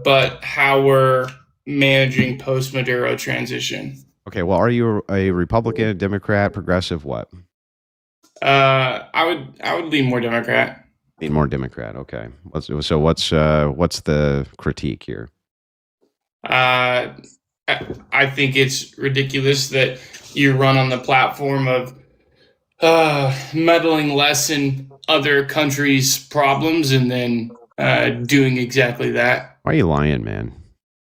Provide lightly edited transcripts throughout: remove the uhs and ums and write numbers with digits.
but how we're managing post-Maduro transition. Okay, well, are you a Republican, Democrat, progressive, what? I would lean more Democrat. Lean more Democrat. Okay. What's the critique here? Uh, I think it's ridiculous that you run on the platform of meddling less in other countries' problems and then doing exactly that. Why are you lying, man?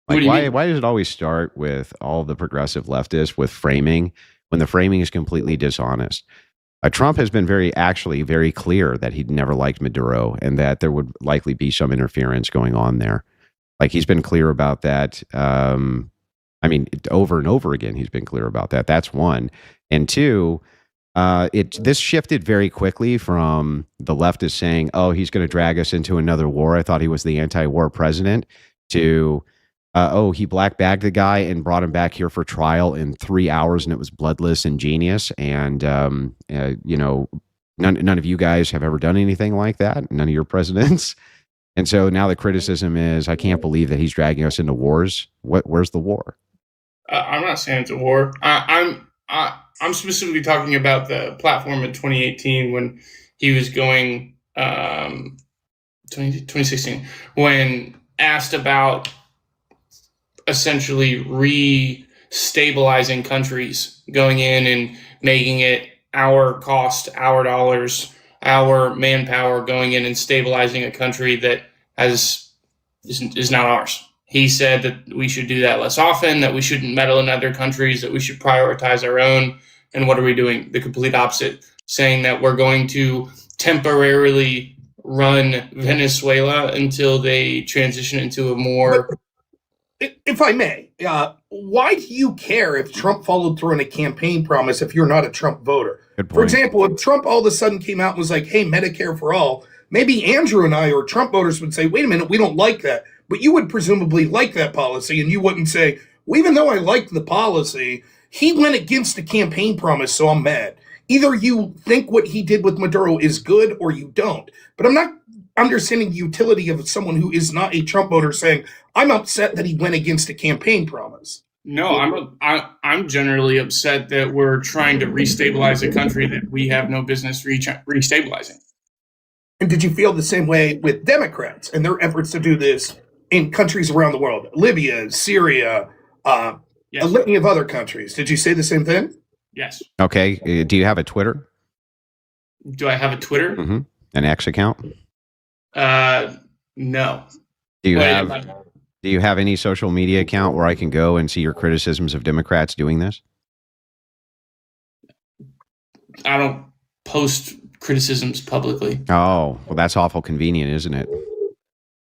What Like, do you mean? why does it always start with all the progressive leftists with framing when the framing is completely dishonest? Trump has been very clear that he'd never liked Maduro and that there would likely be some interference going on there. Like, he's been clear about that. I mean, over and over again, he's been clear about that. That's one. And two, this shifted very quickly from the leftists saying, "Oh, he's going to drag us into another war. I thought he was the anti-war president," to "Oh, he black bagged the guy and brought him back here for trial in 3 hours, and it was bloodless and genius." And you know, none of you guys have ever done anything like that. None of your presidents. And so now the criticism is, I can't believe that he's dragging us into wars. Where's the war? I'm not saying it's a war. I'm specifically talking about the platform in 2018 when he was going 2016 when asked about essentially re-stabilizing countries, going in and making it our cost, our dollars, our manpower, going in and stabilizing a country that is not ours. He said that we should do that less often, that we shouldn't meddle in other countries, that we should prioritize our own. And what are we doing? The complete opposite, saying that we're going to temporarily run Venezuela until they transition into a more... If I may, why do you care if Trump followed through on a campaign promise if you're not a Trump voter? For example, if Trump all of a sudden came out and was like, hey, Medicare for all, maybe Andrew and I or Trump voters would say, wait a minute, we don't like that. But you would presumably like that policy, and you wouldn't say, well, even though I like the policy, he went against the campaign promise, so I'm mad. Either you think what he did with Maduro is good or you don't. But I'm not understanding the utility of someone who is not a Trump voter saying, I'm upset that he went against a campaign promise. No, I'm generally upset that we're trying to restabilize a country that we have no business restabilizing. And did you feel the same way with Democrats and their efforts to do this in countries around the world? Libya, Syria, Yes. a litany of other countries. Did you say the same thing? Yes. Okay. Do you have a Twitter? Do I have a Twitter? Mm-hmm. An X account? No. Do you have any social media account where I can go and see your criticisms of Democrats doing this? I don't post criticisms publicly. Oh, well, that's awful convenient, isn't it?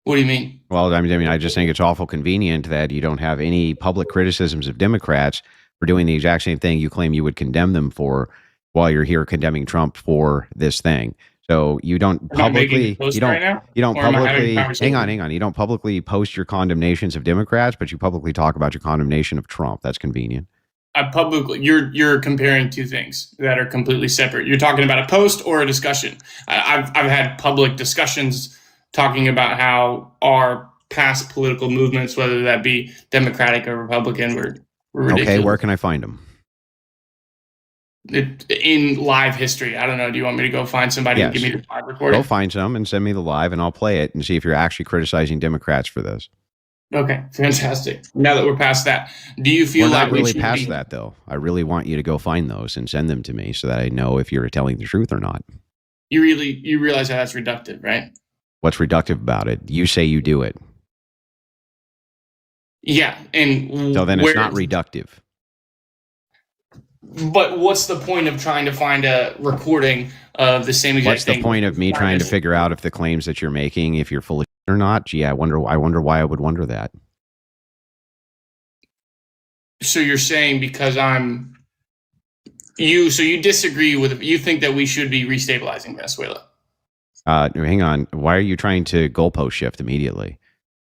What do you mean? Well, I mean, I just think it's awful convenient that you don't have any public criticisms of Democrats for doing the exact same thing you claim you would condemn them for, while you're here condemning Trump for this thing. So you don't publicly, you don't publicly, hang on. You don't publicly post your condemnations of Democrats, but you publicly talk about your condemnation of Trump. That's convenient. You're comparing two things that are completely separate. You're talking about a post or a discussion. I've had public discussions talking about how our past political movements, whether that be Democratic or Republican, were ridiculous. Okay, where can I find them? In live history. I don't know. Do you want me to go find somebody and give me the live recording? Go find some and send me the live, and I'll play it and see if you're actually criticizing Democrats for this. Okay, fantastic. Now that we're past that, do you feel we're like not really past that, though? I really want you to go find those and send them to me so that I know if you're telling the truth or not. You realize that that's reductive, right? What's reductive about it? You say you do it. Yeah, and so then it's not reductive. But what's the point of trying to find a recording of the same exact thing? What's the point of me trying to figure out if the claims that you're making, if you're full of shit or not? Gee, I wonder why I would wonder that. So you're saying because I'm you, so you disagree with, you think that we should be restabilizing Venezuela? Hang on. Why are you trying to goalpost shift immediately?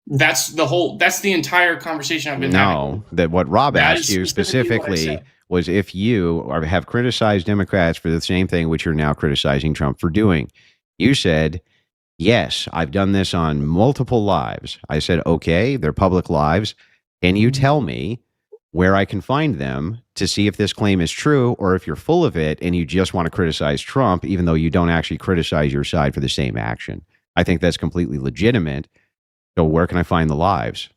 That's the entire conversation I've been having. No, that what Rob asked you specifically was if you have criticized Democrats for the same thing which you're now criticizing Trump for doing. You said Yes, I've done this on multiple lives. I said, okay, they're public lives. Can you tell me where I can find them to see if this claim is true, or if you're full of it and you just want to criticize Trump, even though you don't actually criticize your side for the same action? I think that's completely legitimate. So where can I find the lives?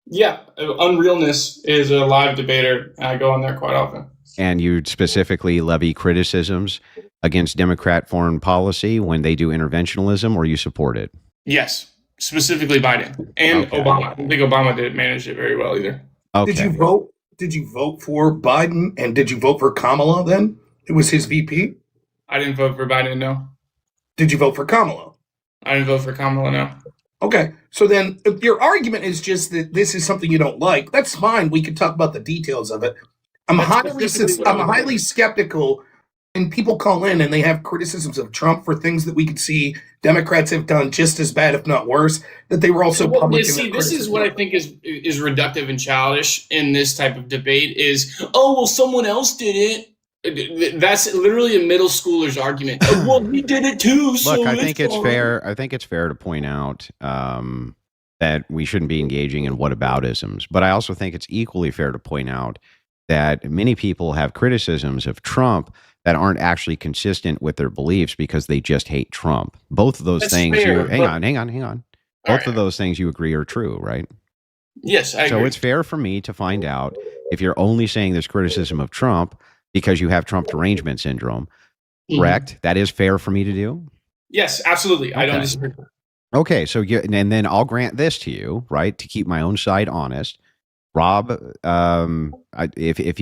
Yeah, Unrealness is a live debater. I go on there quite often. And you specifically levy criticisms against Democrat foreign policy when they do interventionism, or you support it? Yes, specifically Biden and Obama. I don't think Obama didn't manage it very well either. Okay. Did you vote? Did you vote for Biden, and did you vote for Kamala then? It was his VP? I didn't vote for Biden, no. Did you vote for Kamala? I didn't vote for Kamala, no. Okay, so then if your argument is just that this is something you don't like, that's fine. We can talk about the details of it. I'm highly skeptical, and people call in and they have criticisms of Trump for things that we could see Democrats have done just as bad, if not worse, that they were also public. See, this is what I think is reductive and childish in this type of debate is, oh, well, someone else did it. That's literally a middle schooler's argument. Well, we did it too. Look, I think it's fair. I think it's fair to point out that we shouldn't be engaging in whataboutisms. But I also think it's equally fair to point out that many people have criticisms of Trump that aren't actually consistent with their beliefs because they just hate Trump. Both of those things. Hang on. Both of those things you agree are true, right? Yes, I agree. So it's fair for me to find out if you're only saying this criticism of Trump because you have Trump derangement syndrome. Correct? That is fair for me to do? Yes, absolutely. Okay. I don't disagree. Okay, so and then I'll grant this to you, right, to keep my own side honest. Rob, if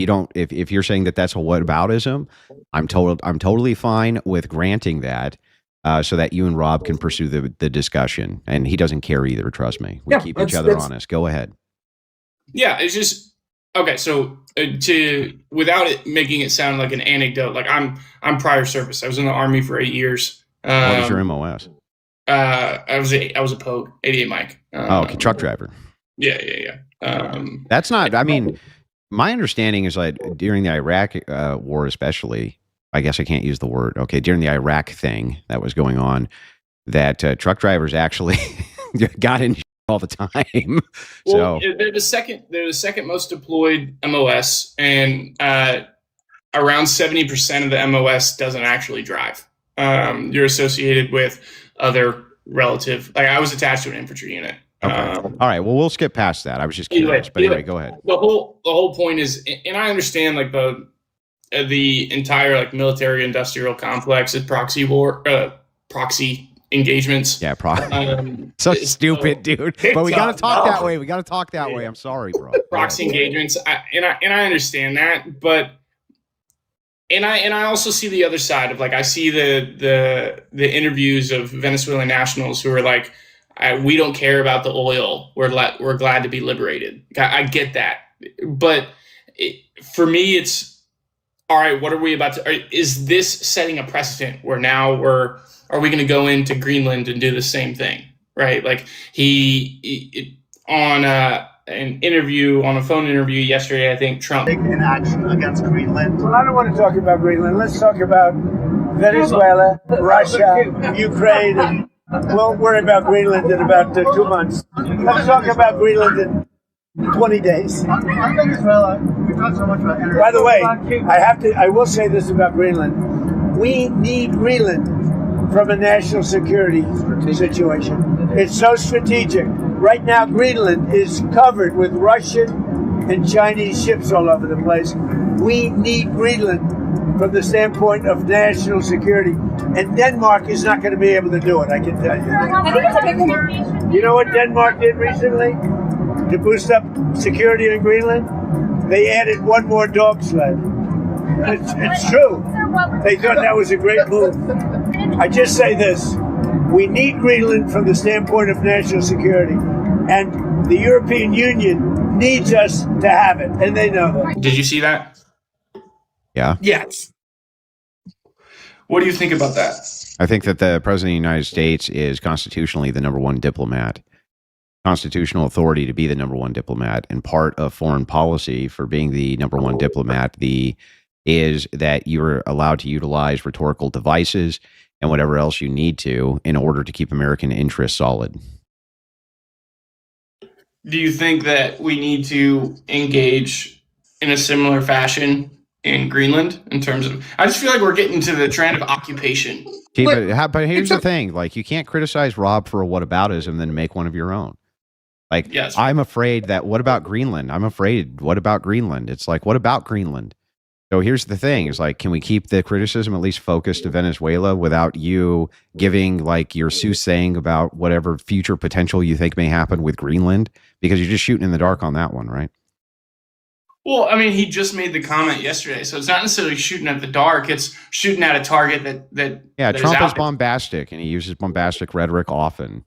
you're saying that that's a whataboutism, I'm totally fine with granting that, so that you and Rob can pursue the discussion. And he doesn't care either. Trust me. We keep each other honest. Go ahead. Yeah, it's just okay. So without it making it sound like an anecdote, like I'm prior service. I was in the Army for 8 years. What is your MOS? I was a Pogue, 88 Mike. Okay, truck driver. Yeah. That's not. I mean, my understanding is like during the Iraq war, especially. I guess I can't use the word. Okay, during the Iraq thing that was going on, that truck drivers actually got in all the time. Well, they're the second most deployed MOS, and around 70% of the MOS doesn't actually drive. You're associated with other relative. Like I was attached to an infantry unit. Okay. All right. Well, we'll skip past that. I was just curious. But anyway, go ahead. The whole point is, and I understand like the entire like military industrial complex is proxy engagements. Yeah, so stupid, dude. But we gotta talk that way. I'm sorry, bro. Proxy engagements. I understand that, but and I also see the other side of like I see the interviews of Venezuelan nationals who are like, we don't care about the oil. We're glad to be liberated. I get that, but for me, it's all right. What are we about to? Is this setting a precedent where now are we going to go into Greenland and do the same thing? Right? Like he on an interview, on a phone interview yesterday, I think Trump taking action against Greenland. Well, I don't want to talk about Greenland. Let's talk about Venezuela, Russia, Ukraine, and we'll worry about Greenland in about 2 months. Let's talk about Greenland in 20 days. On Venezuela, we talked so much about energy. By the way, I will say this about Greenland. We need Greenland from a national security situation. It's so strategic. Right now, Greenland is covered with Russian and Chinese ships all over the place. We need Greenland from the standpoint of national security. And Denmark is not going to be able to do it, I can tell you. You know what Denmark did recently to boost up security in Greenland? They added one more dog sled. It's true. They thought that was a great move. I just say this. We need Greenland from the standpoint of national security. And the European Union needs us to have it. And they know that. Did you see that? Yeah. Yes. What do you think about that? I think that the President of the United States is constitutionally the number one diplomat. Constitutional authority to be the number one diplomat, and part of foreign policy for being the number one diplomat is that you're allowed to utilize rhetorical devices and whatever else you need to in order to keep American interests solid. Do you think that we need to engage in a similar fashion in Greenland in terms of? I just feel like we're getting to the trend of occupation. But here's the thing: like, you can't criticize Rob for a whataboutism and then make one of your own. Like, yes. I'm afraid that. What about Greenland? I'm afraid. What about Greenland? It's like, what about Greenland? So here's the thing: is like, can we keep the criticism at least focused to Venezuela without you giving like your soothsaying about whatever future potential you think may happen with Greenland? Because you're just shooting in the dark on that one, right? Well, I mean, he just made the comment yesterday, so it's not necessarily shooting at the dark; it's shooting at a target that. Yeah, that Trump is there. Bombastic, and he uses bombastic rhetoric often.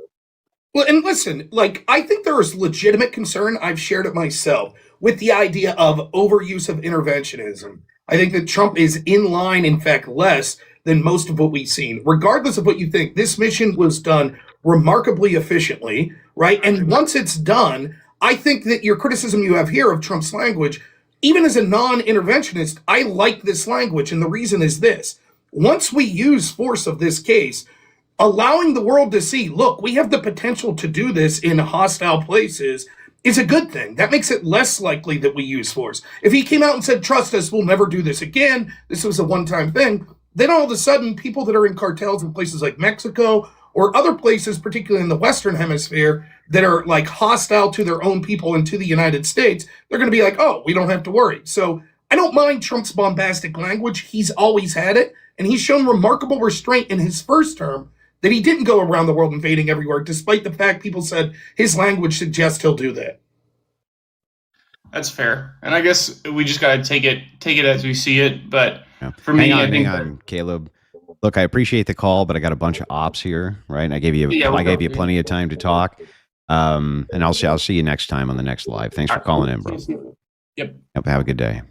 Well, and listen, like, I think there is legitimate concern. I've shared it myself with the idea of overuse of interventionism. I think that Trump is in line, in fact, less than most of what we've seen. Regardless of what you think, this mission was done remarkably efficiently, right? And once it's done, I think that your criticism you have here of Trump's language, even as a non-interventionist, I like this language. And the reason is this. Once we use force of this case, allowing the world to see, look, we have the potential to do this in hostile places is a good thing. That makes it less likely that we use force. If he came out and said, trust us, we'll never do this again, this was a one-time thing, then all of a sudden, people that are in cartels in places like Mexico or other places, particularly in the Western Hemisphere, that are like hostile to their own people and to the United States, they're going to be like, oh, we don't have to worry. So I don't mind Trump's bombastic language. He's always had it, and he's shown remarkable restraint in his first term that he didn't go around the world invading everywhere, despite the fact people said his language suggests he'll do that. That's fair, and I guess we just got to take it as we see it. But for me, hang on, Caleb. Look, I appreciate the call, but I got a bunch of ops here, right? And I gave you plenty of time to talk. And I'll see you next time on the next live. Thanks for calling in, bro. Yep. Have a good day.